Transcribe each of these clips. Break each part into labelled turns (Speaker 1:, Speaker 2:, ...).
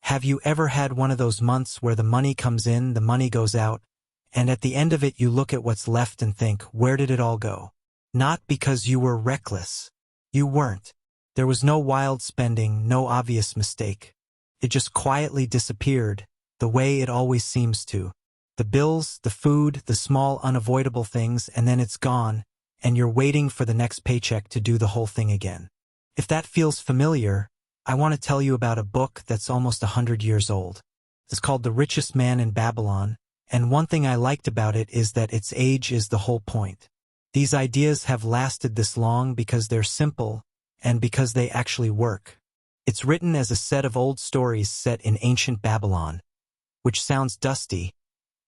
Speaker 1: Have you ever had one of those months where the money comes in, the money goes out, and at the end of it you look at what's left and think, where did it all go? Not because you were reckless. You weren't. There was no wild spending, no obvious mistake. It just quietly disappeared, the way it always seems to. The bills, the food, the small unavoidable things, and then it's gone, and you're waiting for the next paycheck to do the whole thing again. If that feels familiar, I want to tell you about a book that's almost 100 years old. It's called The Richest Man in Babylon, and one thing I liked about it is that its age is the whole point. These ideas have lasted this long because they're simple, and because they actually work. It's written as a set of old stories set in ancient Babylon, which sounds dusty,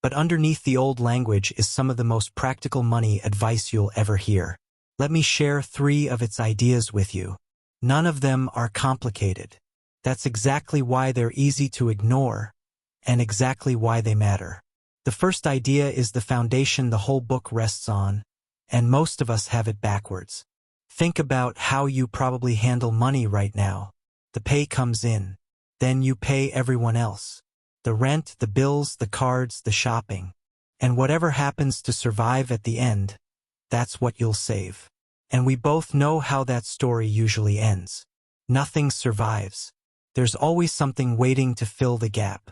Speaker 1: but underneath the old language is some of the most practical money advice you'll ever hear. Let me share 3 of its ideas with you. None of them are complicated. That's exactly why they're easy to ignore, and exactly why they matter. The first idea is the foundation the whole book rests on, and most of us have it backwards. Think about how you probably handle money right now. The pay comes in. Then you pay everyone else. The rent, the bills, the cards, the shopping. And whatever happens to survive at the end, that's what you'll save. And we both know how that story usually ends. Nothing survives. There's always something waiting to fill the gap.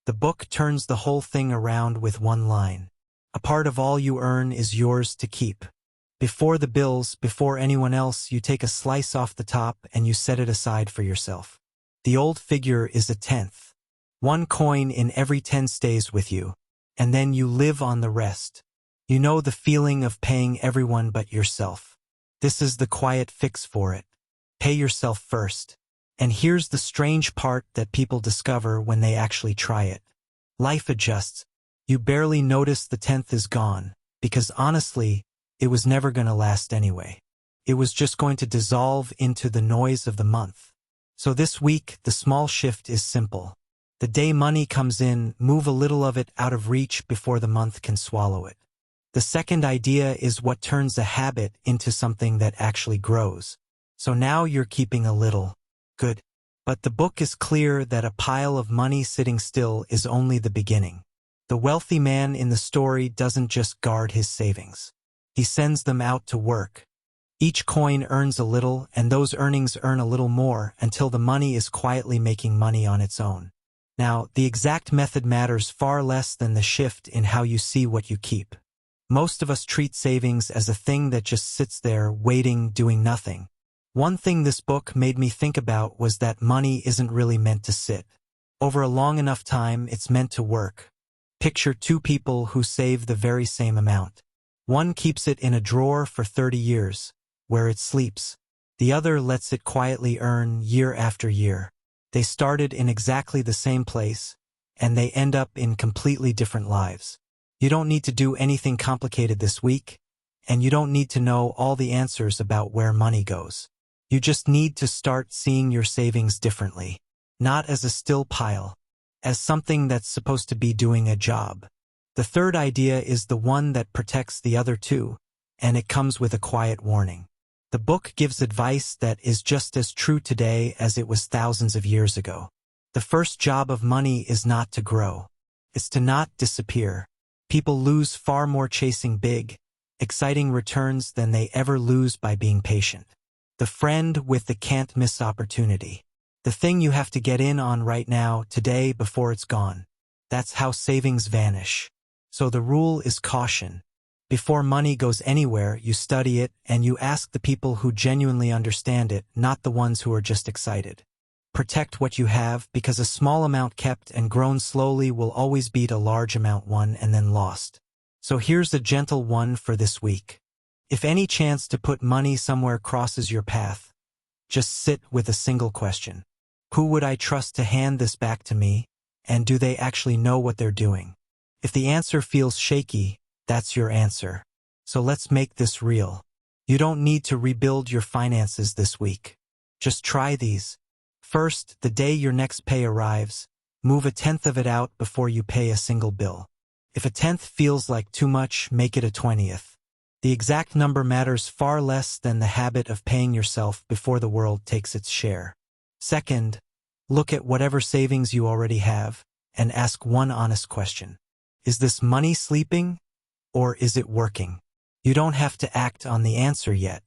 Speaker 1: The book turns the whole thing around with one line. A part of all you earn is yours to keep. Before the bills, before anyone else, you take a slice off the top and you set it aside for yourself. The old figure is a 1/10. 1 coin in every 10 stays with you, and then you live on the rest. You know the feeling of paying everyone but yourself. This is the quiet fix for it. Pay yourself first. And here's the strange part that people discover when they actually try it. Life adjusts. You barely notice the 10th is gone, because honestly, it was never going to last anyway. It was just going to dissolve into the noise of the month. So this week, the small shift is simple. The day money comes in, move a little of it out of reach before the month can swallow it. The second idea is what turns a habit into something that actually grows. So now you're keeping a little. Good. But the book is clear that a pile of money sitting still is only the beginning. The wealthy man in the story doesn't just guard his savings. He sends them out to work. Each coin earns a little, and those earnings earn a little more until the money is quietly making money on its own. Now, the exact method matters far less than the shift in how you see what you keep. Most of us treat savings as a thing that just sits there, waiting, doing nothing. One thing this book made me think about was that money isn't really meant to sit. Over a long enough time, it's meant to work. Picture 2 people who save the very same amount. One keeps it in a drawer for 30 years, where it sleeps. The other lets it quietly earn year after year. They started in exactly the same place, and they end up in completely different lives. You don't need to do anything complicated this week, and you don't need to know all the answers about where money goes. You just need to start seeing your savings differently, not as a still pile, as something that's supposed to be doing a job. The third idea is the one that protects the other 2, and it comes with a quiet warning. The book gives advice that is just as true today as it was thousands of years ago. The first job of money is not to grow. It's to not disappear. People lose far more chasing big, exciting returns than they ever lose by being patient. The friend with the can't miss opportunity. The thing you have to get in on right now, today, before it's gone. That's how savings vanish. So the rule is caution. Before money goes anywhere, you study it and you ask the people who genuinely understand it, not the ones who are just excited. Protect what you have, because a small amount kept and grown slowly will always beat a large amount won and then lost. So here's a gentle one for this week. If any chance to put money somewhere crosses your path, just sit with a single question. Who would I trust to hand this back to me, and do they actually know what they're doing? If the answer feels shaky, that's your answer. So let's make this real. You don't need to rebuild your finances this week. Just try these. First, the day your next pay arrives, move a 1/10 of it out before you pay a single bill. If a 1/10 feels like too much, make it a 20th. The exact number matters far less than the habit of paying yourself before the world takes its share. Second, Look at whatever savings you already have and ask one honest question. Is this money sleeping or is it working? You don't have to act on the answer yet.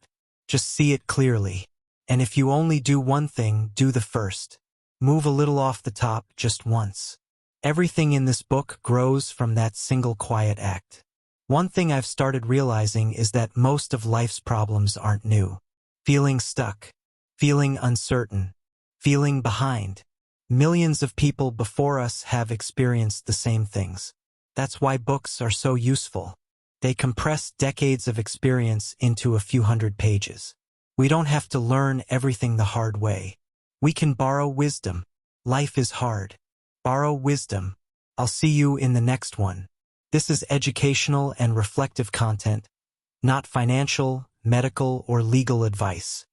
Speaker 1: Just see it clearly. And if you only do one thing, do the first. Move a little off the top just once. Everything in this book grows from that single quiet act. One thing I've started realizing is that most of life's problems aren't new. Feeling stuck, feeling uncertain, feeling behind. Millions of people before us have experienced the same things. That's why books are so useful. They compress decades of experience into a few hundred pages. We don't have to learn everything the hard way. We can borrow wisdom. Life is hard. Borrow wisdom. I'll see you in the next one. This is educational and reflective content, not financial, medical, or legal advice.